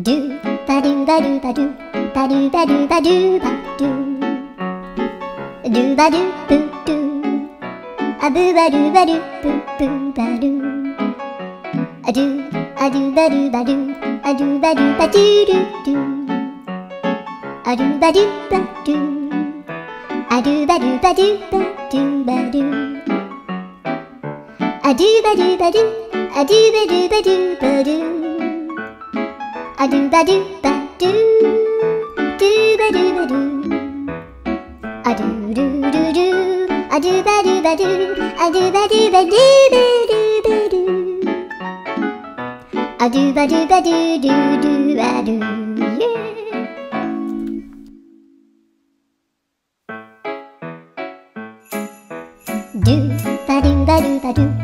ドゥバドゥバドゥバドゥバドゥバドゥバドゥバドゥドゥバドゥブドゥアブバドゥバドゥブブバドゥアドゥアドゥバドゥバドゥアドゥバドゥバドゥドゥドゥアドゥバドゥバドゥアドゥバドゥバドゥバドゥバドゥアドゥバドゥバドゥアドゥバドゥバドゥバドゥアドゥバドゥバドゥドゥバドゥバドゥアドゥドゥドゥドゥアドゥバドゥバドゥアドゥバドゥバドゥバドゥバドゥアドゥバドゥバドゥドゥドゥアドゥドゥバドゥバドゥバドゥ